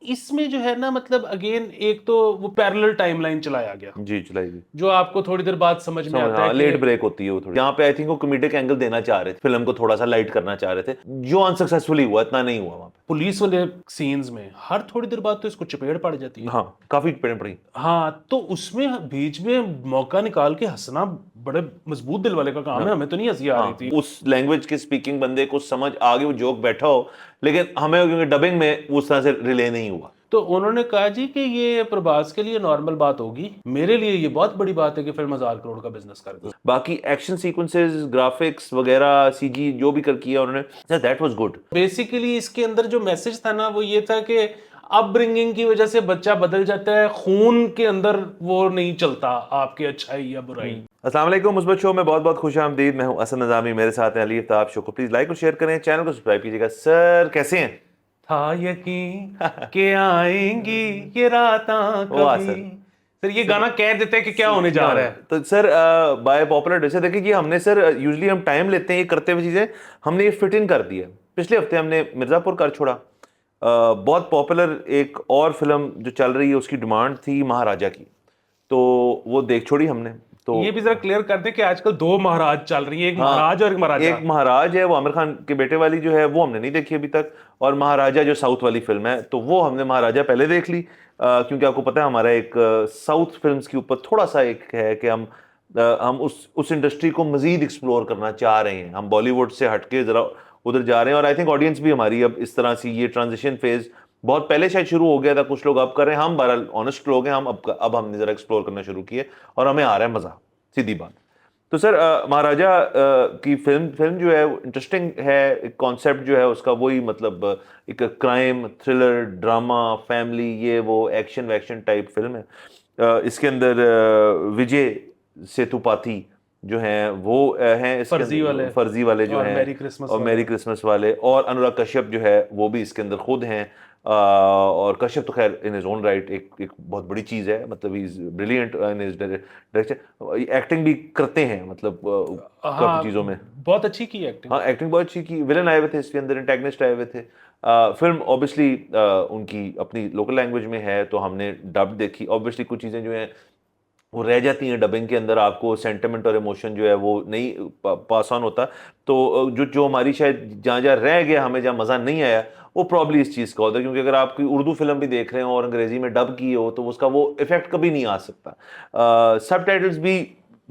इसमें जो है ना मतलब अगेन एक तो वो पैरेलल टाइमलाइन चलाया गया जी चलाई गई। जो आपको थोड़ी देर बाद समझ में समझ, आता है हाँ, कि लेट ब्रेक होती है वो थोड़ी। यहाँ पे आई थिंक वो कॉमेडिक एंगल देना चाह रहे थे, फिल्म को थोड़ा सा लाइट करना चाह रहे थे, जो अनसक्सेसफुली हुआ, इतना नहीं हुआ वहां पुलिस वाले सीन्स में हर थोड़ी देर बाद तो इसको चपेट पड़ जाती पे। है। हाँ, काफी पेड़ पड़ी। हाँ तो उसमें बीच में मौका निकाल के हंसना बड़े मजबूत दिल वाले का काम हाँ है, हमें तो नहीं हंसी आ रही हाँ, थी। उस लैंग्वेज के स्पीकिंग बंदे को समझ आगे वो जोक बैठा हो, लेकिन हमें क्योंकि डबिंग में उस तरह से रिले नहीं हुआ। तो उन्होंने कहा जी कि ये प्रभास के लिए नॉर्मल बात होगी, मेरे लिए ये बहुत बड़ी बात है कि फिल्म 1,000 करोड़ का बिजनेस कर दी। बाकी एक्शन सीक्वेंसेस, ग्राफिक्स वगैरह, सीजी जो भी कर किया उन्होंने, दैट वाज गुड। बेसिकली इसके अंदर जो मैसेज था ना वो ये था कि अपब्रिंगिंग की वजह से बच्चा बदल जाता है, खून के अंदर वो नहीं चलता आपके अच्छाई या बुराई। अस्सलाम वालेकुम, मुस्बत शो में बहुत बहुत खुश आमदीद। मैं हूं असद नज़ामी, मेरे साथ हैं अली आफ्ताब। शो को प्लीज लाइक और शेयर करें, चैनल को सब्सक्राइब कीजिएगा। सर कैसे हैं? था यकीन के आएंगी ये रातां वाह कभी। सर। फिर ये गाना कह देते हैं कि क्या होने जा रहा है। तो सर, बाय पॉपुलर डिमांड देखिए कि हमने सर यूजुअली हम टाइम लेते हैं ये करते हुए चीजें, हमने ये फिट इन कर दिया। पिछले हफ्ते हमने मिर्जापुर कर छोड़ा। बहुत पॉपुलर एक और फिल्म जो चल रही है उसकी डिमांड थी महाराजा की, तो वो देख छोड़ी हमने। तो ये भी जरा क्लियर कर दे कि आजकल दो महाराज चल रही हैं, एक हाँ, महाराज और एक महाराजा। एक महाराज है वो आमिर खान के बेटे वाली जो है वो हमने नहीं देखी अभी तक, और महाराजा जो साउथ वाली फिल्म है तो वो हमने महाराजा पहले देख ली। क्योंकि आपको पता है हमारा एक साउथ फिल्म्स के ऊपर थोड़ा सा एक है कि हम उस इंडस्ट्री को मजीद एक्सप्लोर करना चाह रहे हैं, हम बॉलीवुड से हटके जरा उधर जा रहे हैं। और आई थिंक ऑडियंस भी हमारी अब इस तरह से ये ट्रांजिशन फेज बहुत पहले शायद शुरू हो गया था, कुछ लोग अब कर रहे हैं, हम बहरहाल ऑनेस्ट लोग हैं, हम अब हमने जरा एक्सप्लोर करना शुरू किए और हमें आ रहा है मजा, सीधी बात। तो सर, महाराजा की फिल्म फिल्म जो है इंटरेस्टिंग है। एक कॉन्सेप्ट जो है उसका वही मतलब एक क्राइम थ्रिलर ड्रामा फैमिली ये वो एक्शन वैक्शन टाइप फिल्म है। इसके अंदर विजय सेतुपाथी जो हैं वो हैं इसके फर्जी अंदर, वाले फर्जी वाले जो और हैं, मैरी क्रिसमस और वाले। मैरी क्रिसमस वाले, और अनुराग कश्यप जो है वो भी इसके अंदर खुद हैं। और कश्यप तो खैर इन हिज ओन राइट एक बहुत बड़ी चीज़ है, मतलब he is brilliant in his direction, acting भी करते हैं मतलब काफ़ी हाँ चीज़ों में। बहुत अच्छी की एक्टिंग। हाँ, एक्टिंग बहुत अच्छी की। विलन आए हुए थे इसके अंदर, एंटेगनिस्ट आए हुए थे। फिल्म ऑब्वियसली उनकी अपनी लोकल लैंग्वेज में है तो हमने डब देखी। ऑब्वियसली कुछ चीज़ें जो हैं वो रह जाती हैं डबिंग के अंदर, आपको सेंटिमेंट और इमोशन जो है वो नहीं पास ऑन होता। तो जो जो हमारी शायद जहाँ जहाँ रह गया, हमें जहाँ मज़ा नहीं आया, वो प्रॉब्ली इस चीज़ का होता है। क्योंकि अगर आप कोई उर्दू फिल्म भी देख रहे हो और अंग्रेजी में डब की हो तो उसका वो इफेक्ट कभी नहीं आ सकता। सब टाइटल्स भी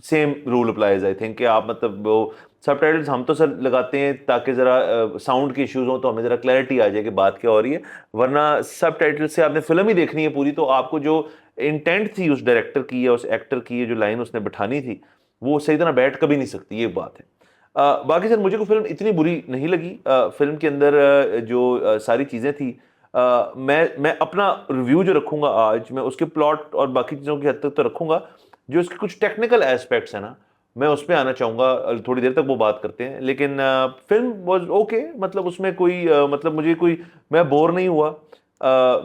same rule applies I think, कि आप मतलब वो सब टाइटल्स हम तो सर लगाते हैं ताकि ज़रा साउंड के इश्यूज हो तो हमें ज़रा क्लैरिटी आ जाए कि बात क्या हो रही है। वरना सब टाइटल से आपने फिल्म ही देखनी है पूरी, तो आपको जो इंटेंट थी उस डायरेक्टर की या उस एक्टर की, जो लाइन उसने बिठानी थी, वो सही तरह बैठ कभी नहीं सकती, ये बात है। बाकी सर मुझे को फिल्म इतनी बुरी नहीं लगी। फिल्म के अंदर जो सारी चीज़ें थी, मैं अपना रिव्यू जो रखूंगा आज, मैं उसके प्लॉट और बाकी चीज़ों की हद तक तो रखूंगा। जो इसके कुछ टेक्निकल एस्पेक्ट्स हैं ना, मैं उस पर आना चाहूँगा, थोड़ी देर तक वो बात करते हैं। लेकिन फिल्म वॉज ओके, मतलब उसमें कोई मतलब मुझे कोई, मैं बोर नहीं हुआ।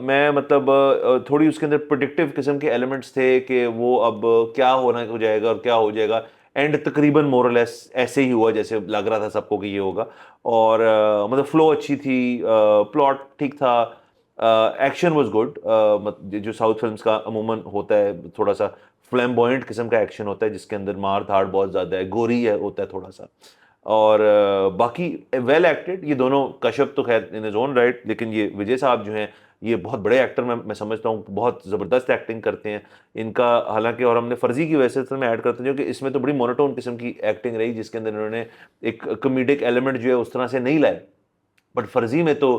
मैं मतलब थोड़ी उसके अंदर प्रोडिक्टिव किस्म के एलिमेंट्स थे कि वो अब क्या होना हो जाएगा और क्या हो जाएगा। एंड तकरीबन मोरलेस ऐसे ही हुआ जैसे लग रहा था सबको कि ये होगा। और मतलब फ्लो अच्छी थी, प्लॉट ठीक था, एक्शन वाज गुड। जो साउथ फिल्म्स का अमूमन होता है, थोड़ा सा फ्लैम्बॉयंट किस्म का एक्शन होता है जिसके अंदर मार धाड़ बहुत ज़्यादा है, गोरी है होता है थोड़ा सा। और बाकी वेल एक्टेड ये दोनों। कश्यप तो खैर इन इज ओन राइट, लेकिन ये विजय साहब जो हैं ये बहुत बड़े एक्टर, मैं समझता हूँ बहुत ज़बरदस्त एक्टिंग करते हैं इनका। हालांकि और हमने फर्जी की वजह से मैं ऐड करता हूँ कि इसमें तो बड़ी मोनोटोन किस्म की एक्टिंग रही, जिसके अंदर इन्होंने एक कॉमेडिक एलिमेंट जो है उस तरह से नहीं लाए। बट फर्जी में तो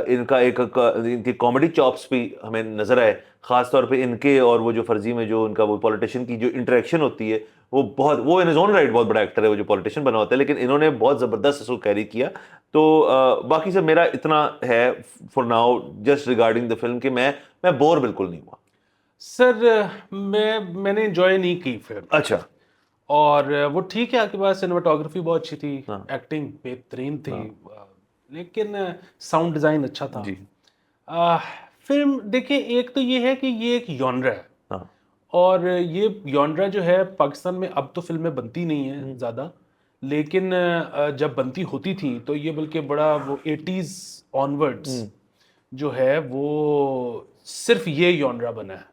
इनका इनकी कॉमेडी चॉप्स भी हमें नजर आए, खास तौर पे इनके और वो जो फर्जी में जो उनका वो पॉलिटिशियन की जो इंटरेक्शन होती है, वो इन इज ओन राइट बहुत बड़ा एक्टर है वो जो पॉलिटिशियन बना होता है, लेकिन इन्होंने बहुत जबरदस्त इसको कैरी किया। तो बाकी सब मेरा इतना है for now just regarding the film कि मैं बोर बिल्कुल नहीं हुआ। सर मैंने एंजॉय नहीं की फिल्म। अच्छा। और वो ठीक है, आपके पास सिनेमाटोग्राफी बहुत अच्छी थी, हाँ एक्टिंग बेहतरीन थी, हाँ लेकिन साउंड डिज़ाइन अच्छा था। जी। आ, फिल्म देखिए, एक तो ये है कि ये एक जॉनर है, हाँ। और ये जॉनरा जो है पाकिस्तान में अब तो फिल्में बनती नहीं हैं हम्म। ज़्यादा, लेकिन जब बनती होती थी तो ये बल्कि बड़ा वो 80s ऑनवर्ड्स हम्म। जो है वो सिर्फ ये जॉनरा बना है।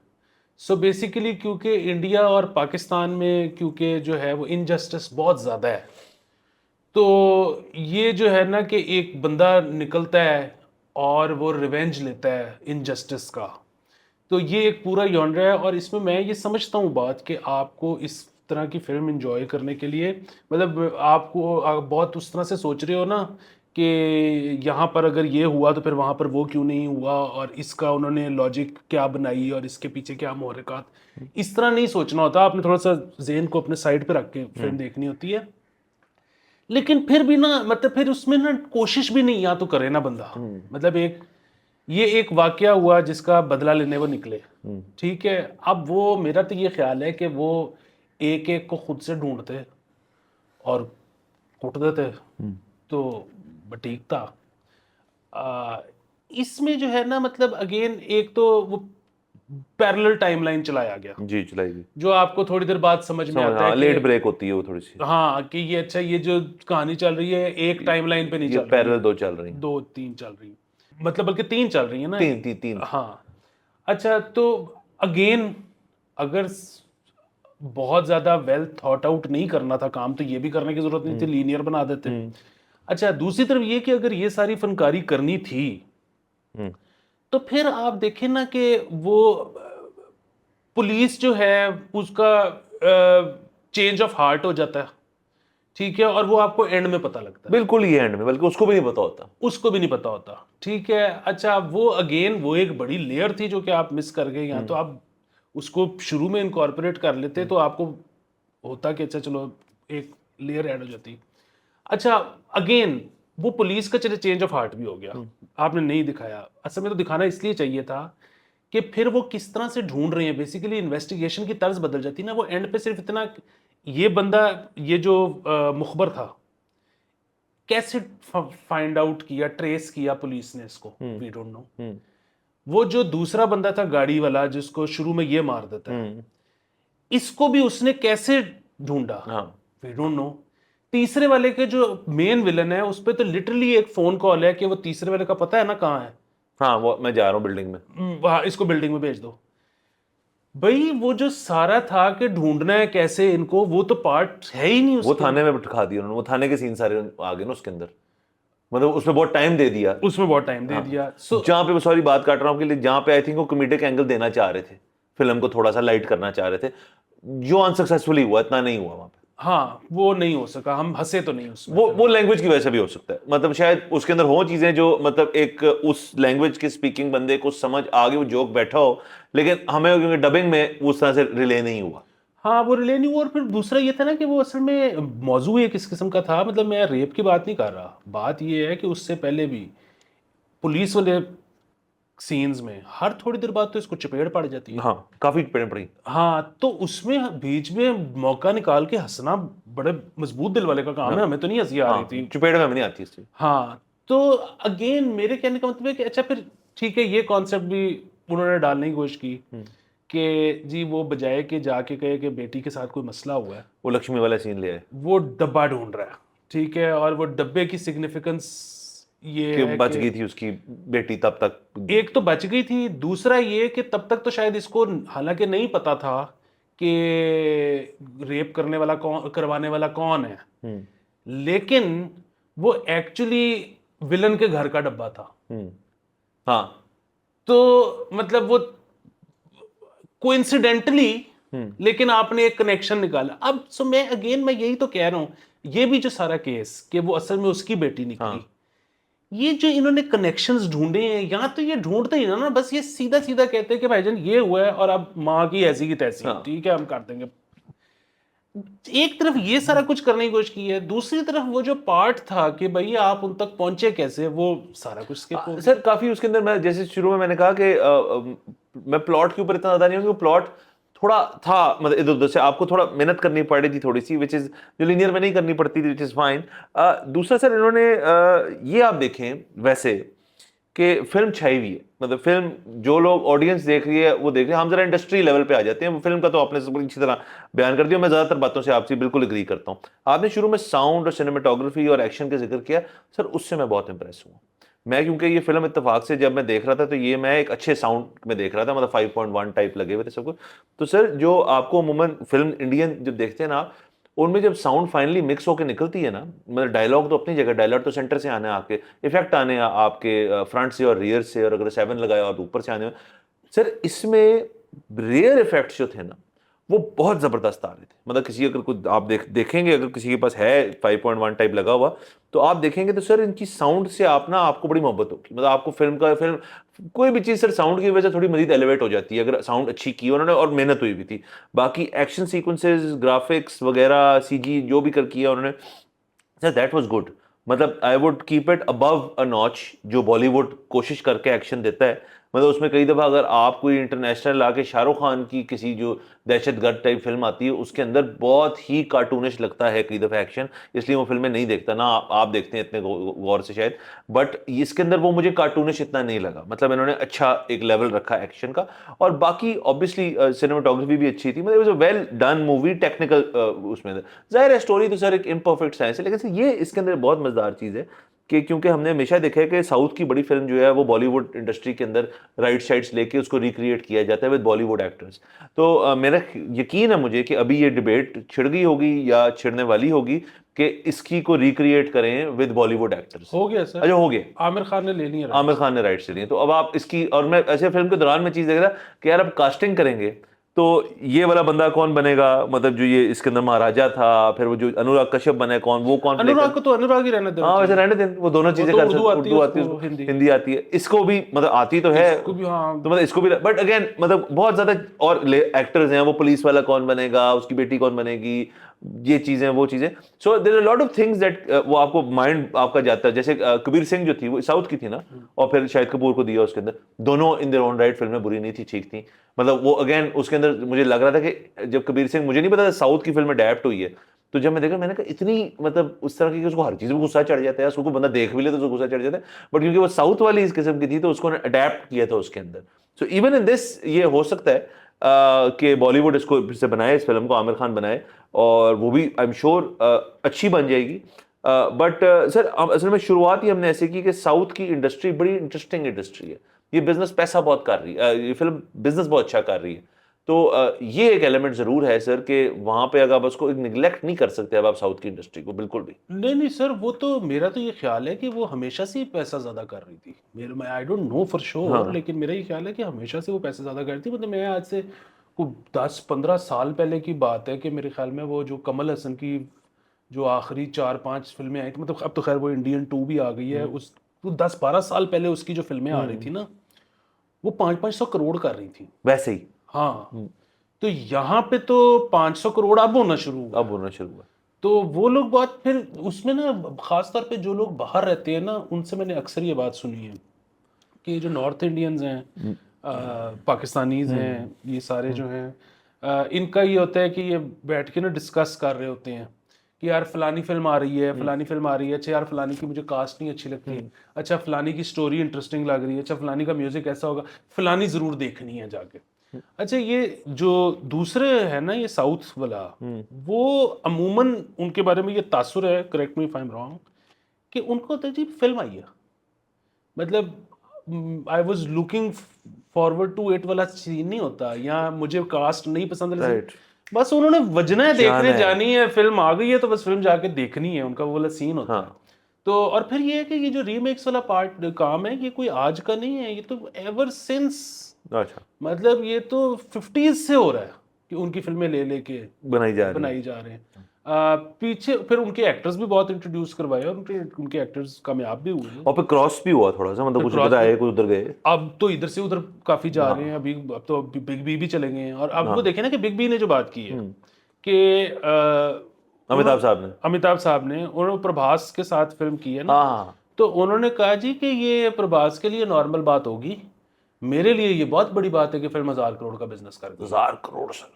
सो बेसिकली क्योंकि इंडिया और पाकिस्तान में क्योंकि जो है वो इनजस्टिस बहुत ज़्यादा है, तो ये जो है ना कि एक बंदा निकलता है और वो रिवेंज लेता है इनजस्टिस का। तो ये एक पूरा जॉनरा है और इसमें मैं ये समझता हूँ बात कि आपको इस तरह की फिल्म एंजॉय करने के लिए, मतलब आपको आप बहुत उस तरह से सोच रहे हो ना कि यहाँ पर अगर ये हुआ तो फिर वहाँ पर वो क्यों नहीं हुआ और इसका उन्होंने लॉजिक क्या बनाई और इसके पीछे क्या मुहर्रिकात, इस तरह नहीं सोचना होता। आपने थोड़ा सा ज़हन को अपने साइड पे रख के फिल्म देखनी होती है। लेकिन फिर भी ना, मतलब फिर उसमें ना कोशिश भी नहीं या तो करे ना बंदा, मतलब ये एक वाकया हुआ जिसका बदला लेने वो निकले, ठीक है। अब वो मेरा तो ये ख्याल है कि वो एक एक को खुद से ढूंढते और कुट देते तो ठीक था। आ, इसमें जो है ना, मतलब अगेन एक तो वो पैरेलल टाइमलाइन चलाया गया जी चलाइए। जो आपको थोड़ी देर बाद समझ में आता है लेट कि ब्रेक होती है वो थोड़ी सी। हाँ कि ये अच्छा, ये जो कहानी चल रही है एक टाइमलाइन पे नहीं ये चल रही पैरेलल है, दो चल रही हैं। दो तीन चल रही, मतलब बल्कि तीन चल रही है ना। तीन। हाँ। अच्छा, तो अगेन अगर बहुत ज्यादा वेल थॉट आउट नहीं करना था काम तो ये भी करने की जरूरत नहीं थी, लीनियर बना देते। अच्छा, दूसरी तरफ ये कि अगर ये सारी फनकारी करनी थी तो फिर आप देखें ना कि वो पुलिस जो है उसका चेंज ऑफ हार्ट हो जाता है, ठीक है, और वो आपको एंड में पता लगता है। बिल्कुल ही एंड में, बल्कि उसको भी नहीं पता होता। उसको भी नहीं पता होता, ठीक है। अच्छा, वो अगेन वो एक बड़ी लेयर थी जो कि आप मिस कर गए। या तो आप उसको शुरू में इनकॉर्पोरेट कर लेते तो आपको होता कि अच्छा चलो एक लेयर ऐड हो जाती। अच्छा, अगेन वो पुलिस का चले चेंज ऑफ हार्ट भी हो गया, आपने नहीं दिखाया। असल में तो दिखाना इसलिए चाहिए था कि फिर वो किस तरह से ढूंढ रहे हैं, बेसिकली इन्वेस्टिगेशन की तर्ज बदल जाती ना। वो एंड पे सिर्फ इतना, ये बंदा, ये जो मुखबर था, कैसे फाइंड आउट किया, ट्रेस किया पुलिस ने इसको, वी डोंट नो। वो जो दूसरा बंदा था गाड़ी वाला जिसको शुरू में ये मार देता है, इसको भी उसने कैसे ढूंढा, वी डोंट नो। तीसरे वाले के जो मेन विलन है उस पर तो लिटरली एक फोन कॉल है कि वो तीसरे वाले का पता है ना कहाँ है, हाँ वो मैं जा रहा हूँ बिल्डिंग में, वहाँ इसको बिल्डिंग में भेज दो। भाई वो जो सारा था कि ढूंढना है कैसे इनको, वो तो पार्ट है ही नहीं वो उसके। थाने में दिखा दिया उन्होंने, वो थाने के सीन सारे आ गए ना उसके अंदर, मतलब उसमें बहुत टाइम दे दिया। उसमें बहुत टाइम दे दिया। जहाँ पे, सॉरी बात काट रहा हूँ आपके लिए, जहाँ पे आई थिंक वो कॉमेडिक एंगल देना चाह रहे थे, फिल्म को थोड़ा सा लाइट करना चाह रहे थे, जो अनसक्सेसफुली हुआ, इतना नहीं हुआ वहाँ पे। हाँ, वो नहीं हो सका, हम हंसे तो नहीं उसमें। वो लैंग्वेज की वजह से भी हो सकता है, मतलब शायद उसके अंदर हो चीजें जो मतलब एक उस लैंग्वेज के स्पीकिंग बंदे को समझ आगे वो जोक बैठा हो, लेकिन हमें क्योंकि डबिंग में उस तरह से रिले नहीं हुआ। हाँ, वो रिले नहीं हुआ। और फिर दूसरा ये था ना कि वो असल में मौजू एक इस किस्म का था, मतलब मैं रेप की बात नहीं कर रहा, बात ये है कि उससे पहले भी पुलिस वाले सीन्स में हर थोड़ी देर बाद तो इसको चपेट पड़ जाती है। हाँ काफी पेड़ पड़ी। हाँ, तो उसमें बीच में मौका निकाल के हंसना बड़े मजबूत दिल वाले का काम है, हमें तो नहीं हंसी आ रही थी। चपेट में हमें नहीं आती इसकी। हाँ, तो अगेन मेरे कहने का मतलब है कि अच्छा फिर ठीक है, ये कॉन्सेप्ट भी उन्होंने डालने की कोशिश की कि जी वो बजाय के जाके कहे कि बेटी के साथ कोई मसला हुआ है, वो लक्ष्मी वाला सीन ले आए वो डब्बा ढूंढ रहा है, ठीक है। और वो डब्बे की सिग्निफिकेंस ये कि है बच कि गई थी उसकी बेटी तब तक। एक तो बच गई थी, दूसरा ये कि तब तक तो शायद इसको हालांकि नहीं पता था कि रेप करने वाला कौन, करवाने वाला कौन है, लेकिन वो एक्चुअली विलन के घर का डब्बा था। हाँ तो मतलब वो कोइंसिडेंटली, लेकिन आपने एक कनेक्शन निकाला। अब सो मैं यही तो कह रहा हूं, ये भी जो सारा केस कि वो असल में उसकी बेटी निकली, ये जो इन्होंने कनेक्शंस ढूंढे हैं, या तो ये ढूंढते ही ना बस ये सीधा सीधा कहते हैं कि भाईजान ये हुआ है और अब माँ की ऐसी की तैसी, ठीक है हम कर देंगे। एक तरफ ये सारा कुछ करने की कोशिश की है, दूसरी तरफ वो जो पार्ट था कि भाई आप उन तक पहुंचे कैसे, वो सारा कुछ स्किप हो गया। सर काफी उसके अंदर, मैं जैसे शुरू में मैंने कहा कि मैं प्लॉट के ऊपर इतना ज्यादा नहीं हूँ, प्लॉट थोड़ा था, मतलब इधर उधर से आपको थोड़ा मेहनत करनी पड़ी थी थोड़ी सी, विच इज जो लीनियर में नहीं करनी पड़ती थी, विच इज फाइन। दूसरा सर इन्होंने ये आप देखें वैसे कि फिल्म छाई हुई है, मतलब फिल्म जो लोग ऑडियंस देख रही है वो देख रही है। हम जरा इंडस्ट्री लेवल पे आ जाते हैं, फिल्म का तो आपने सब अच्छी तरह बयान कर दिया, मैं ज्यादातर बातों से आपसे बिल्कुल एग्री करता हूं। आपने शुरू में साउंड और सिनेमेटोग्राफी और एक्शन का जिक्र किया, सर उससे मैं बहुत इंप्रेस हुआ। मैं क्योंकि ये फिल्म इत्तेफाक से जब मैं देख रहा था तो ये मैं एक अच्छे साउंड में देख रहा था, मतलब 5.1 टाइप लगे हुए थे सबको। तो सर जो आपको अमूमन फिल्म इंडियन जब देखते हैं ना आप, उनमें जब साउंड फाइनली मिक्स होकर निकलती है ना, मतलब डायलॉग तो अपनी जगह, डायलॉग तो सेंटर से आने हैं आपके, इफेक्ट आने हैं आपके फ्रंट से और रियर से, और अगर 7 लगाया और ऊपर से आने हैं। सर इसमें रियर इफेक्ट्स जो थे ना वो बहुत जबरदस्त आ रहे थे, मतलब किसी अगर कुछ आप देखेंगे, अगर किसी के पास है 5.1 टाइप लगा हुआ तो आप देखेंगे तो सर इनकी साउंड से आप ना, आपको बड़ी मोहब्बत होगी, मतलब आपको फिल्म कोई भी चीज़ सर साउंड की वजह से थोड़ी मजीद एलिवेट हो जाती है अगर साउंड अच्छी की उन्होंने और मेहनत हुई भी थी। बाकी एक्शन सीक्वेंसेस, ग्राफिक्स वगैरह, सीजी जो भी कर किया उन्होंने, सर दैट वाज गुड। मतलब I would keep it above a notch जो बॉलीवुड कोशिश करके एक्शन देता है। मतलब उसमें कई दफ़ा अगर आप कोई इंटरनेशनल लाके शाहरुख खान की किसी जो दहशतगर्द टाइप फिल्म आती है उसके अंदर बहुत ही कार्टूनिश लगता है कई दफ़ा एक्शन, इसलिए वो फिल्में नहीं देखता ना, आप देखते हैं इतने गौर से शायद, बट इसके अंदर वो मुझे कार्टूनिश इतना नहीं लगा। मतलब इन्होंने अच्छा एक लेवल रखा एक्शन का, और बाकी ऑब्वियसली सिनेमाटोग्राफी भी अच्छी थी, मतलब it was a well done movie technical. उसमें जाहिर है स्टोरी तो सर एक इम्परफेक्ट साइंस है, लेकिन सर ये इसके अंदर बहुत मजेदार चीज़ है कि क्योंकि हमने हमेशा देखा है कि साउथ की बड़ी फिल्म जो है वो बॉलीवुड इंडस्ट्री के अंदर राइट साइड्स लेके उसको रिक्रिएट किया जाता है विद बॉलीवुड एक्टर्स। तो मेरा यकीन है मुझे कि अभी ये डिबेट छिड़ गई होगी या छिड़ने वाली होगी कि इसकी को रिक्रिएट करें विद बॉलीवुड एक्टर्स। हो गया सर, अच्छा हो गया, आमिर खान ने ले ली है आमिर राइट्स। खान ने राइट्स ले लिए, तो अब आप इसकी, और मैं ऐसे फिल्म के दौरान में चीज़ देख रहा कि यार अब कास्टिंग करेंगे तो ये वाला बंदा कौन बनेगा, मतलब जो ये इसके अंदर महाराजा था, फिर वो जो अनुराग कश्यप बने कौन, वो कौन प्ले अनुराग कर। को तो अनुराग ही रहने देना हाँ वैसे चाहिए। रहने दें, वो दोनों वो चीजें तो कर उर्दू सकते, आती है उर्दू आती है उसको, उसको, हिंदी। हिंदी आती है, इसको भी मतलब आती तो है, इसको भी हाँ। तो मतलब इसको भी, बट अगेन मतलब बहुत ज्यादा और एक्टर्स हैं, वो पुलिस वाला कौन बनेगा, उसकी बेटी कौन बनेगी, ये चीजें वो चीजें। So there are lot of things that वो आपको माइंड आपका जाता है। जैसे कबीर सिंह जो थी वो साउथ की थी ना, और फिर शाहिद कपूर को दिया उसके अंदर, दोनों इन देयर ओन राइट फिल्में बुरी नहीं थी, ठीक थी। मतलब वो अगेन उसके अंदर मुझे लग रहा था कि जब कबीर सिंह, मुझे नहीं पता था साउथ की फिल्म अडेप्ट हुई है, तो जब मैं देखा मैंने कहा इतनी मतलब उस तरह की कि उसको हर चीज़ में गुस्सा चढ़ जाता है, उसको बंदा देख भी ले तो उसको गुस्सा चढ़ जाता है, बट क्योंकि वो साउथ वाली इस किस्म की थी तो उसको अडेप्ट किया था उसके अंदर। सो इवन इन दिस ये हो सकता है कि बॉलीवुड इसको फिर से बनाए, इस फिल्म को आमिर खान बनाए, और वो भी आई एम श्योर अच्छी बन जाएगी। बट सर असल में शुरुआत ही हमने ऐसे की कि साउथ की इंडस्ट्री बड़ी इंटरेस्टिंग इंडस्ट्री है, ये बिजनेस पैसा बहुत कर रही है, ये फिल्म बिजनेस बहुत अच्छा कर रही है। तो ये एक एलिमेंट जरूर है सर कि वहां पे अगर आप उसको निगलेक्ट नहीं कर सकते अब आप साउथ की इंडस्ट्री को, बिल्कुल भी। नहीं नहीं सर, वो तो मेरा तो ये ख्याल है कि वो हमेशा से ही पैसा ज़्यादा कर रही थी। मेरे मैं I don't know for sure, हाँ लेकिन मेरा ये ख्याल है कि हमेशा से वो पैसा ज़्यादा कर रही थी। मतलब मैं आज से को 10-15 साल पहले की बात है कि मेरे ख्याल में वो जो कमल हसन की जो आखिरी 4-5 फिल्में आई थी, मतलब अब तो खैर वो इंडियन 2 भी आ गई है, उस वो 10-12 साल पहले उसकी जो फिल्में आ रही थी ना, वो 500-500 करोड़ कर रही थी। वैसे ही हाँ, तो यहाँ पे तो 500 करोड़ अब होना शुरू हुआ अब है। होना शुरू हुआ। तो वो लोग बात फिर उसमें ना, खास तौर पे जो लोग बाहर रहते हैं ना, उनसे मैंने अक्सर ये बात सुनी है कि जो नॉर्थ इंडियंस हैं, पाकिस्तानीज हैं, ये सारे जो हैं, इनका ये होता है कि ये बैठ के ना डिस्कस कर रहे होते हैं कि यार फलानी फिल्म आ रही है, फलानी फिल्म आ रही है, अच्छा यार फलानी की मुझे कास्ट नहीं अच्छी लगती, अच्छा फलानी की स्टोरी इंटरेस्टिंग लग रही है, अच्छा फलानी का म्यूजिक ऐसा होगा, फलानी ज़रूर देखनी है जाके। अच्छा ये जो दूसरे है ना, ये साउथ वाला, वो अमूमन उनके बारे में ये तासुर है, correct me if I am wrong, कि उनको होता है जी फिल्म आई है, मतलब I was looking forward to it वाला सीन नहीं होता, या मुझे कास्ट नहीं पसंद वाला scene, राइट, बस उन्होंने वजना है, देखने जाना है। जानी है, फिल्म आ गई है तो बस फिल्म जाके देखनी है, उनका वो वाला सीन होता है। हाँ तो और फिर ये है कि ये जो रीमेक्स वाला पार्ट काम है, ये कोई आज का नहीं है, ये तो एवर सिंस, अच्छा, मतलब ये तो 50s से हो रहा है कि उनकी फिल्में ले लेके बनाई जा रही है। बनाई जा रहे हैं। पीछे फिर उनके एक्टर्स भी बहुत इंट्रोड्यूस करवाए, और उनके एक्टर्स कामयाब भी हुए। और फिर क्रॉस भी हुआ थोड़ा सा, मतलब फिर कुछ क्रॉस इधर भी, आए कुछ उधर गए। अब तो इधर से उधर काफी जा रहे हैं, हाँ अभी अब तो बिग बी भी चले गए हैं। और अब वो हाँ, देखे ना कि बिग बी ने जो बात की है कि अमिताभ साहब ने। अमिताभ साहब ने, उन्होंने प्रभास के साथ फिल्म की है ना, हाँ हाँ, तो उन्होंने कहा जी कि ये प्रभास के लिए नॉर्मल बात होगी, मेरे लिए ये बहुत बड़ी बात है कि फिल्म 1000 करोड़ का बिजनेस कर गई। 1000 करोड़ सर,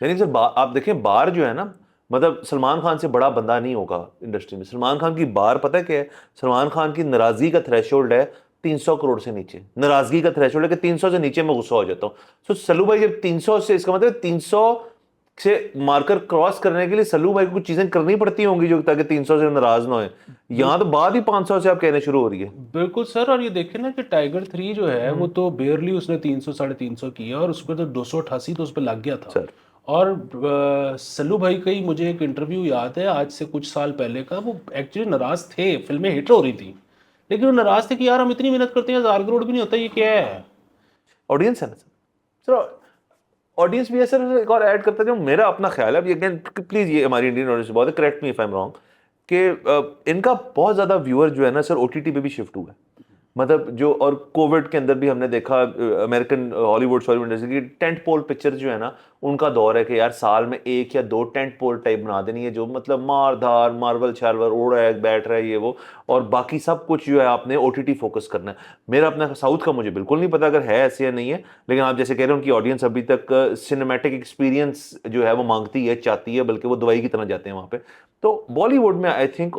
यानी सर आप देखें बार जो है ना, मतलब सलमान खान से बड़ा बंदा नहीं होगा इंडस्ट्री में। सलमान खान की बार पता है क्या है, सलमान खान की नाराजगी का थ्रेशोल्ड है 300 करोड़ से नीचे, नाराजगी का थ्रेशोल्ड है कि 300 से नीचे मैं गुस्सा हो जाता हूँ। सो सल्लू भाई जब 300 से, इसका मतलब 300 से मार्कर क्रॉस करने के लिए सल्लू भाई को कुछ चीजें करनी पड़ती होंगी जो ताकि 300 से नाराज ना हो। यहाँ तो बात ही 500 से आप कहने शुरू हो रही है। बिल्कुल सर। और ये देखिए ना कि टाइगर 3 जो है वो तो बेयरली उसने 300 350 किया, और उस पर तो 288 तो उस पर लग गया था। सर और सल्लू भाई का ही मुझे एक इंटरव्यू याद है आज से कुछ साल पहले का, वो एक्चुअली नाराज थे, फिल्में हिट हो रही थी, लेकिन वो नाराज थे कि यार हम इतनी मेहनत करते हैं 1000 करोड़ भी नहीं होता, ये क्या है। ऑडियंस है ना सर। सर ऑडियंस भी है सर। एक और ऐड करता जाऊँ, मेरा अपना ख्याल है, अब ये अगेन प्लीज ये हमारी इंडियन ऑडियंस बहुत है, correct me if I am wrong, कि इनका बहुत ज्यादा व्यूअर जो है ना सर ओटीटी पे भी शिफ्ट हुआ है। मतलब जो, और कोविड के अंदर भी हमने देखा अमेरिकन हॉलीवुड हॉलीवुड इंडस्ट्री की टेंट पोल पिक्चर जो है ना, उनका दौर है कि यार साल में 1 या 2 टेंट पोल टाइप बना देनी है, जो मतलब मारधार मार्बल शार्बल उड़ रहा है बैठ रहा है ये वो, और बाकी सब कुछ जो है आपने ओटीटी फोकस करना है। मेरा अपना साउथ का मुझे बिल्कुल नहीं पता अगर है ऐसे या नहीं है, लेकिन आप जैसे कह रहे हो उनकी ऑडियंस अभी तक सिनेमैटिक एक्सपीरियंस जो है वो मांगती है, चाहती है, बल्कि वो दवाई की तरह जाते हैं वहाँ पे। तो बॉलीवुड में आई थिंक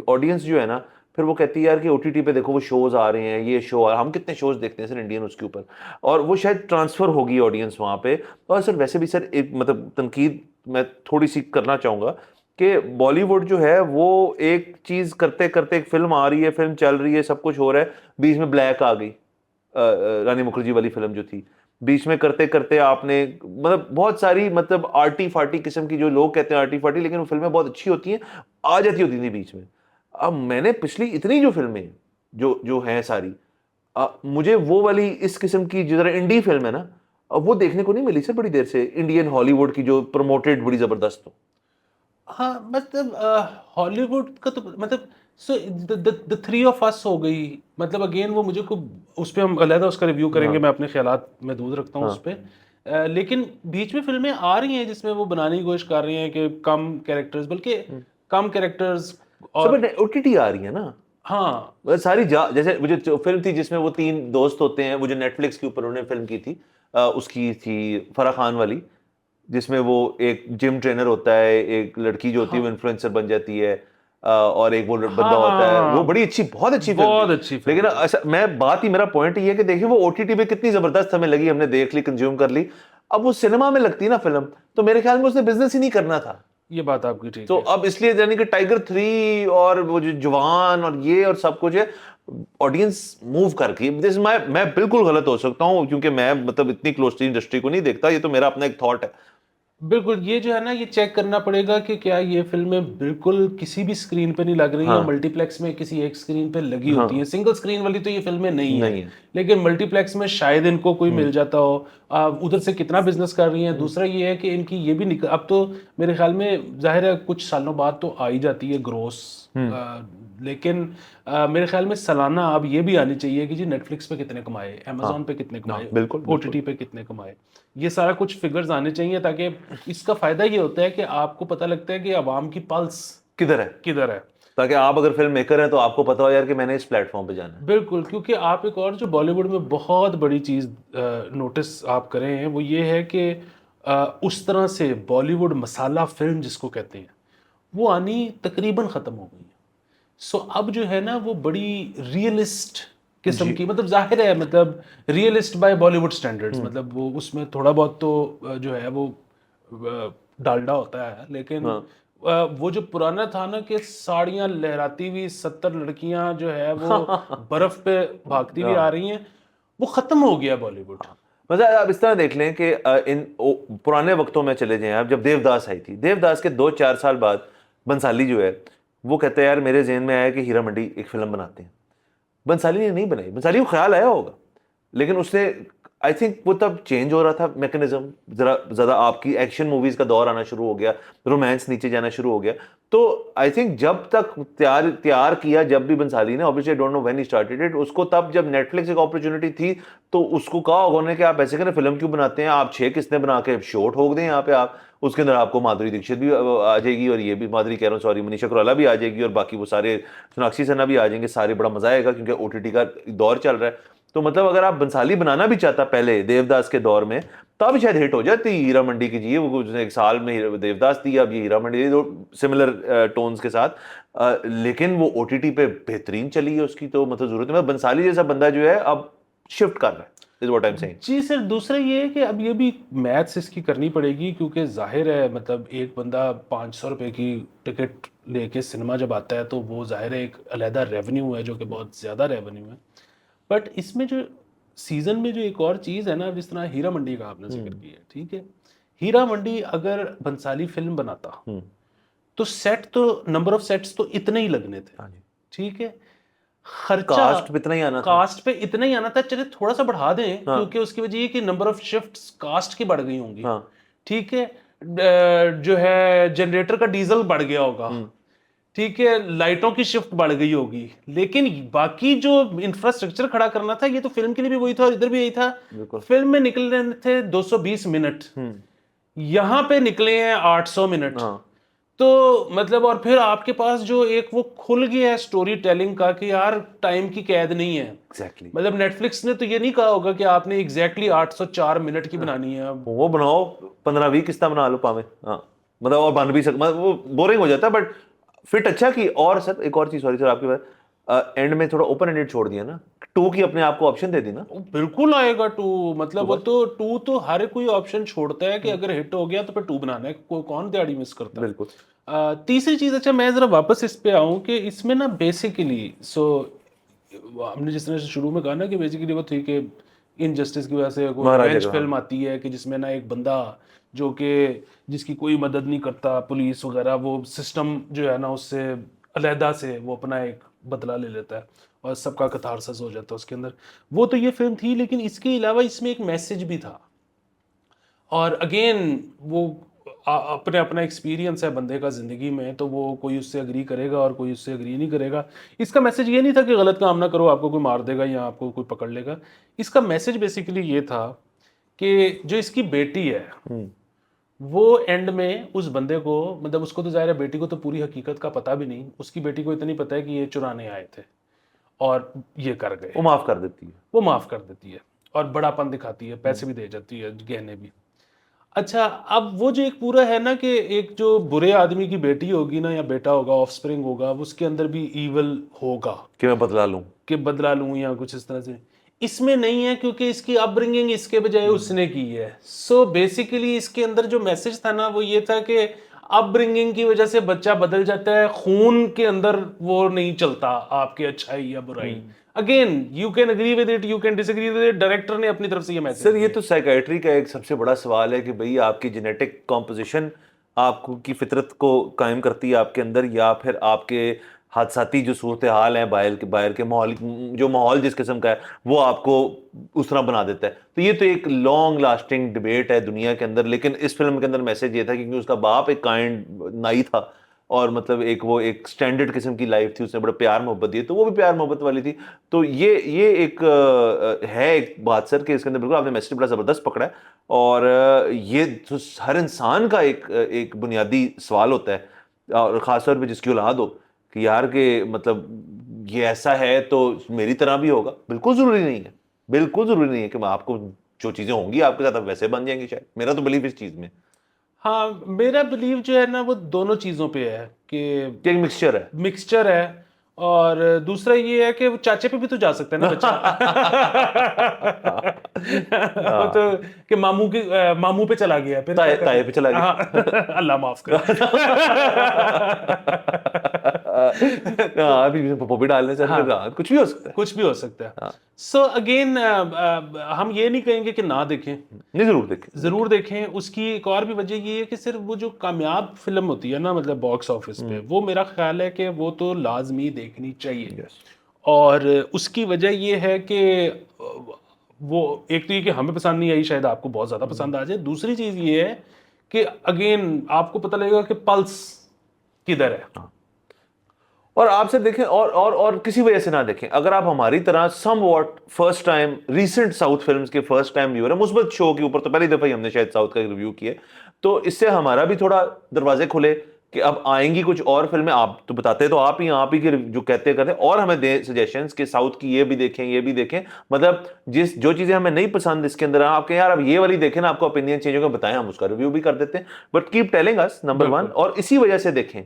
ऑडियंस जो है ना, फिर वो कहती है यार कि ओटीटी पे देखो वो शोज आ रहे हैं, ये शो आ रहा है, हम कितने शोज देखते हैं सर इंडियन उसके ऊपर, और वो शायद ट्रांसफर होगी ऑडियंस वहाँ पे। और सर वैसे भी सर एक मतलब तनकीद मैं थोड़ी सी करना चाहूँगा कि बॉलीवुड जो है वो एक चीज़ करते करते, एक फिल्म आ रही है, फिल्म चल रही है, सब कुछ हो रहा है, बीच में ब्लैक आ गई, रानी मुखर्जी वाली फिल्म जो थी, बीच में करते करते आपने मतलब बहुत सारी मतलब आर्टी फार्टी किस्म की, जो लोग कहते हैं आर्टी फार्टी, लेकिन वो फिल्में बहुत अच्छी होती हैं, आ जाती होती थी बीच में। अब मैंने पिछली इतनी जो फिल्में जो जो हैं सारी, मुझे वो वाली इस किस्म की जो जरा इंडी फिल्म है ना, अब वो देखने को नहीं मिली सर बड़ी देर से, इंडियन हॉलीवुड की जो प्रमोटेड बड़ी जबरदस्त हो। हाँ मतलब हॉलीवुड का तो मतलब, so the three of us हो गई, मतलब अगेन वो मुझे को उस पर हम अलहदा उसका रिव्यू करेंगे, मैं अपने ख्यालात महदूद रखता हूँ उस पर। लेकिन बीच में फिल्में आ रही हैं जिसमें वो बनाने की कोशिश कर रही हैं कि कम कैरेक्टर्स, बल्कि कम कैरेक्टर्स, और सब ओटीटी आ रही है ना। हाँ वो सारी जैसे वो जो फिल्म थी जिसमें वो 3 दोस्त होते हैं, वो जो नेटफ्लिक्स के ऊपर उन्होंने फिल्म की थी, उसकी थी फराह खान वाली, जिसमें वो एक जिम ट्रेनर होता है, एक लड़की जो होती है वो हाँ इन्फ्लुएंसर बन जाती है, और एक वो हाँ बंदा हाँ होता है, वो हाँ, बड़ी अच्छी बहुत अच्छी फिल्म बहुत थी। अच्छी फिल्म लेकिन थी। ऐसा मैं बात ही, मेरा पॉइंट ये है कि देखिए वो ओटीटी पे कितनी जबरदस्त हमें लगी, हमने देख ली, कंज्यूम कर ली। अब वो सिनेमा में लगती ना फिल्म, तो मेरे ख्याल में उसने बिजनेस ही नहीं करना था। ये बात आपकी ठीक तो है। अब इसलिए यानी कि टाइगर 3 और वो जो जवान और ये और सब कुछ है, ऑडियंस मूव करके दिस मैं बिल्कुल गलत हो सकता हूँ, क्योंकि मैं मतलब इतनी क्लोजली इंडस्ट्री को नहीं देखता, ये तो मेरा अपना एक थॉट है। बिल्कुल, ये जो है ना, ये चेक करना पड़ेगा कि क्या ये फिल्में बिल्कुल किसी भी स्क्रीन पे नहीं लग रही हैं, हाँ मल्टीप्लेक्स में किसी एक स्क्रीन पे लगी होती हैं। हाँ, सिंगल स्क्रीन वाली तो ये फिल्में नहीं है, नहीं है। लेकिन मल्टीप्लेक्स में शायद इनको कोई मिल जाता हो। उधर से कितना बिजनेस कर रही हैं। दूसरा ये है कि इनकी ये भी अब तो मेरे ख्याल में जाहिर है कुछ सालों बाद तो आ ही जाती है ग्रोस, लेकिन मेरे ख्याल में सालाना अब ये भी आनी चाहिए कि जी नेटफ्लिक्स पे कितने कमाए, हाँ अमेजोन पे कितने हाँ, कमाए, बिल्कुल बिल्कुल। ओटीटी पे कितने कमाए। ये सारा कुछ फिगर्स आने चाहिए, ताकि इसका फायदा ये होता है कि आपको पता लगता है कि आवाम की पल्स किधर है, किधर है। ताकि आप अगर फिल्म मेकर हैं तो आपको पता हो यार कि मैंने इस प्लेटफॉर्म पे जाना है। बिल्कुल, क्योंकि आप एक और जो बॉलीवुड में बहुत बड़ी चीज़ नोटिस आप करें हैं वो ये है कि उस तरह से बॉलीवुड मसाला फिल्म जिसको कहते हैं वो आनी तकरीबन ख़त्म हो गई है। सो अब जो है ना वो बड़ी रियलिस्ट किस्म जी। की, मतलब जाहिर है, मतलब रियलिस्ट बाय बॉलीवुड स्टैंडर्ड्स, मतलब वो उसमें थोड़ा बहुत तो जो है वो डालडा होता है, लेकिन हाँ वो जो पुराना था ना कि साड़ियाँ लहराती हुई 70 लड़कियां जो है वो बर्फ पे भागती हुई आ हाँ रही हैं, वो खत्म हो गया बॉलीवुड। मतलब आप इस तरह देख लें कि पुराने वक्तों में चले जाएं आप, जब देवदास आई थी, देवदास के 2-4 साल बाद बंसाली जो है वो कहता है यार मेरे जहन में आया कि हीरा मंडी एक फिल्म बनाते हैं। बंसाली ने नहीं बनाई, बंसाली को ख्याल आया होगा, लेकिन उसने आई थिंक वो तब चेंज हो रहा था मैकेनिज्म, जरा ज़्यादा आपकी एक्शन मूवीज़ का दौर आना शुरू हो गया, रोमांस नीचे जाना शुरू हो गया। तो आई थिंक जब तक तैयार तैयार किया जब भी बंसाली ने, obviously I don't know when he started it, उसको तब जब नेटफ्लिक्स एक अपॉर्चुनिटी थी तो उसको कहा होगा उन्होंने कि आप ऐसे करें, फिल्म क्यों बनाते हैं आप, 6 किस्तें बना के शो ठोक दें यहाँ पे आप, उसके अंदर आपको माधुरी दीक्षित भी आ जाएगी, और ये भी माधुरी कह रहा हूँ सॉरी, मनीषा कोइराला भी आ जाएगी, और बाकी वो सारे सोनाक्षी सिन्हा भी आ जाएंगे सारे, बड़ा मजा आएगा क्योंकि ओटीटी का दौर चल रहा है। तो मतलब अगर आप बंसाली बनाना भी चाहता पहले देवदास के दौर में, तब शायद हिट हो जाती हीरा मंडी की जी, वो एक साल में देवदास दी, अब ये हीरा मंडी दी, दो सिमिलर टोन्स के साथ। लेकिन वो ओटीटी पे बेहतरीन चली है उसकी, तो मतलब जरूरत है, मतलब बंसाली जैसा बंदा जो है अब शिफ्ट कर रहा है। Is what I am saying. जी सर, दूसरा ये है कि अब ये भी मैथ्स इसकी करनी पड़ेगी, क्योंकि जाहिर है मतलब एक बंदा 500 रुपए की टिकट लेके सिनेमा जब आता है तो वो जाहिर है एक अलहदा रेवेन्यू है जो कि बहुत ज़्यादा रेवेन्यू है। बट इसमें जो सीज़न में जो एक और चीज़ है ना, जिस तरह हीरा मंडी का आपने जिक्र किया, ठीक है, हीरा मंडी अगर बंसाली फिल्म बनाता तो सेट तो नंबर ऑफ सेट्स तो इतने ही लगने थे, हाँ जी, ठीक है, खर्चा कास्ट पे इतना ही आना था। कास्ट पे इतना ही आना था, चलिए थोड़ा सा बढ़ा दें हाँ। क्योंकि उसकी वजह ये कि नंबर ऑफ शिफ्ट्स कास्ट की बढ़ गई होंगी, हाँ। ठीक है, जो है जनरेटर का डीजल बढ़ गया होगा, ठीक है, लाइटों की शिफ्ट बढ़ गई होगी, लेकिन बाकी जो इंफ्रास्ट्रक्चर खड़ा करना था ये तो फिल्म के लिए भी वही था और इधर भी यही था। बिल्कुल। फिल्म में निकल रहे थे 220 मिनट, यहां पे निकले हैं 800 मिनट। हाँ। तो मतलब और फिर आपके पास जो एक वो खुल गया है स्टोरी टेलिंग का कि यार टाइम की कैद नहीं है। एग्जैक्टली। मतलब नेटफ्लिक्स ने तो ये नहीं कहा होगा कि आपने एग्जैक्टली 804 मिनट की बनानी है। वो बनाओ 15-20 किस्ता बना लो पावे। हाँ, मतलब और बन भी सक, मतलब वो बोरिंग हो जाता है बट फिट अच्छा की। और सर एक और चीज, सॉरी सर आपकी बात, एंड में थोड़ा ओपन एंडेड छोड़ दिया ना, 2 की अपने आप को ऑप्शन दे दी ना। वो बिल्कुल आएगा 2, मतलब वो तो 2 तो हर कोई ऑप्शन छोड़ता है कि अगर हिट हो गया तो फिर 2 बनाना है, कोई कौन दिहाड़ी मिस करता है। बिल्कुल। तीसरी चीज, अच्छा मैं जरा वापस इस पे आऊं कि इसमें ना बेसिकली हमने जिस तरह से शुरू में कहा ना कि बेसिकली वो थी कि इनजस्टिस की वजह से कोई महाराजा रिवेंज का, फिल्म आती है कि जिसमें ना एक बंदा जो कि जिसकी कोई मदद नहीं करता, पुलिस वगैरह, वो सिस्टम जो है ना उससे अलहदा से वो अपना एक बदला ले लेता है और सबका कथारसिस हो जाता है उसके अंदर। वो तो ये फिल्म थी, लेकिन इसके अलावा इसमें एक मैसेज भी था। और अगेन वो अपने अपना एक्सपीरियंस है बंदे का ज़िंदगी में, तो वो कोई उससे अग्री करेगा और कोई उससे अग्री नहीं करेगा। इसका मैसेज ये नहीं था कि गलत काम ना करो, आपको कोई मार देगा या आपको कोई पकड़ लेगा। इसका मैसेज बेसिकली ये था कि जो इसकी बेटी है वो एंड में उस बंदे को, मतलब उसको तो ज़ाहिर है बेटी को तो पूरी हकीकत का पता भी नहीं, उसकी बेटी को इतना ही पता है कि ये चुराने आए थे और ये कर गए। वो माफ कर देती है। वो माफ़ कर देती है और बड़ापन दिखाती है, पैसे भी दे जाती है, गहने भी। अच्छा, अब वो जो एक पूरा है ना कि एक जो बुरे आदमी की बेटी होगी ना या बेटा होगा, ऑफस्प्रिंग होगा, उसके अंदर भी ईवल होगा कि मैं बदला लूं। कि बदला लूं या कुछ इस तरह से। इसमें नहीं है क्योंकि इसकी अपब्रिंगिंग इसके बजाय उसने की है। सो बेसिकली इसके अंदर जो मैसेज था ना वो ये था कि अपब्रिंगिंग की वजह से बच्चा बदल जाता है, खून के अंदर वो नहीं चलता आपके अच्छाई या बुराई। Again you can agree with it, you can disagree with it, director ने अपनी तरफ से ये मैसेज सर ये तो साइकाइट्री का एक सबसे बड़ा सवाल है कि भाई आपकी जेनेटिक कॉम्पोजिशन आपको की फितरत को कायम करती है आपके अंदर, या फिर आपके हादसाती जो सूरत हाल है बाहर के माहौल, जो माहौल जिस किस्म का है वो आपको उस तरह बना देता है। तो ये तो एक लॉन्ग लास्टिंग डिबेट है दुनिया के अंदर। लेकिन इस फिल्म के अंदर मैसेज ये था क्योंकि उसका बाप एक काइंड नाई था और मतलब वो एक स्टैंडर्ड किस्म की लाइफ थी, उसने बड़ा प्यार मोहब्बत दी, तो वो भी प्यार मोहब्बत वाली थी। तो ये एक है एक बात सर कि इसके अंदर बिल्कुल आपने मैसेज बड़ा ज़बरदस्त पकड़ा है। और ये तो हर इंसान का एक बुनियादी सवाल होता है, और ख़ासतौर पे जिसकी औलाद हो, कि यार के मतलब ये ऐसा है तो मेरी तरह भी होगा। बिल्कुल ज़रूरी नहीं है, बिल्कुल ज़रूरी नहीं है कि आपको जो चीज़ें होंगी आपके साथ आप वैसे बन जाएंगी। शायद मेरा तो बिलीव इस चीज़ में, हाँ, मेरा बिलीव जो है ना वो दोनों चीज़ों पे है कि एक मिक्सचर है। मिक्सचर है। और दूसरा ये है कि वो चाचे पे भी तो जा सकता है ना बच्चा। वो तो कि मामू पे चला गया फिर क्या ताए पे चला गया। हाँ, अल्लाह माफ कर। हाँ, अभी पप्पो भी डालने से कुछ भी हो सकता है। कुछ भी हो सकता है। सो अगेन हम ये नहीं कहेंगे कि ना देखें, नहीं, जरूर देखें, जरूर देखें। उसकी एक और भी वजह ये है कि सिर्फ वो जो कामयाब फिल्म होती है ना, मतलब बॉक्स ऑफिस पे, वो मेरा ख्याल है कि वो तो लाजमी देखनी चाहिए। और उसकी वजह ये है कि वो एक तो ये कि हमें पसंद नहीं आई, शायद आपको बहुत ज़्यादा पसंद आ जाए। दूसरी चीज़ ये है कि अगेन आपको पता लगेगा कि पल्स किधर है। और आपसे देखें और किसी वजह से ना देखें। अगर आप हमारी तरह somewhat first time recent south films के फर्स्ट टाइम व्यूअर है, मुस्बत शो के ऊपर तो पहली दफा ही हमने शायद साउथ का रिव्यू किया, तो इससे हमारा भी थोड़ा दरवाजे खुले कि अब आएंगी कुछ और फिल्में। आप तो बताते तो आप ही के जो कहते करते, और हमें दें सजेशंस कि साउथ की ये भी देखें। मतलब जो चीजें हमें नहीं पसंद इसके अंदर, आप कहें यार अब ये वाली देखें ना, आपको ओपिनियन चेंज होगा, बताएं, हम उसका रिव्यू भी कर देते हैं। But keep telling us, number 1। और इसी वजह से देखें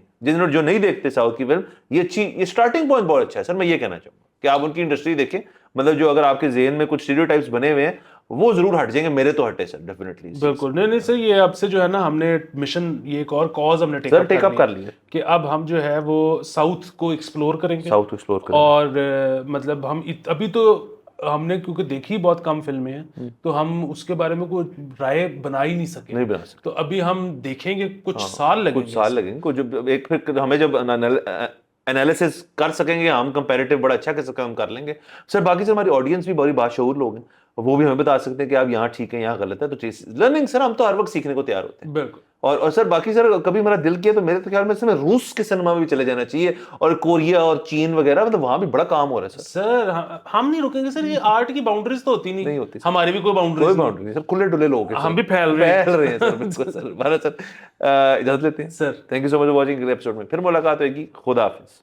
जो नहीं देखते साउथ की फिल्म, ये स्टार्टिंग पॉइंट बहुत अच्छा है सर। मैं ये कहना चाहूंगा कि आप उनकी इंडस्ट्री देखें, मतलब जो अगर आपके ज़हन में कुछ स्टीरियोटाइप्स बने हुए हैं वो जरूर हट जाएंगे, मेरे तो हटे सर डेफिनेटली। बिल्कुल, नहीं नहीं सर, ये अब से जो है ना हमने मिशन, ये एक और कॉज हमने sir take take up up कर लिया, कि अब हम जो है वो साउथ को एक्सप्लोर करेंगे। साउथ एक्सप्लोर करेंगे। और मतलब हम अभी तो हमने क्योंकि देखी बहुत कम फिल्में हैं तो हम उसके बारे में कोई राय बना ही नहीं सके। नहीं बना सकते, तो अभी हम देखेंगे, कुछ हाँ, साल लगेंगे कुछ साल लगेंगे, कुछ जब एक फिर हमें जब एनालिसिस कर सकेंगे हम, कंपैरेटिव बड़ा अच्छा कर हम कर लेंगे सर। बाकी सर हमारी ऑडियंस भी बड़ी बाशऊर लोग हैं, वो भी हमें बता सकते हैं कि आप यहाँ ठीक है यहाँ गलत है, तो चीज लर्निंग सर हम तो हर वक्त सीखने को तैयार होते हैं। बिल्कुल। और सर बाकी सर कभी मेरा दिल किया तो मेरे तो ख्याल में सर रूस के सिनेमा में भी चले जाना चाहिए, और कोरिया और चीन वगैरह, मतलब वहां भी बड़ा काम हो रहा है सर। सर हम नहीं रुकेंगे सर, ये आर्ट की बाउंड्रीज तो होती नहीं नहीं होती सर, हमारी भी कोई कोई बाउंड्रीज बाउंड्री नहीं सर, खुले डुले लोग हैं हम सर, भी फैल रहे हैं। फैल रहे हैं सर, बिल्कुल सर। भारत सर इजाजत लेते हैं sir thank you so much for watching episode में, फिर मुलाकात होगी, खुदा हाफिज।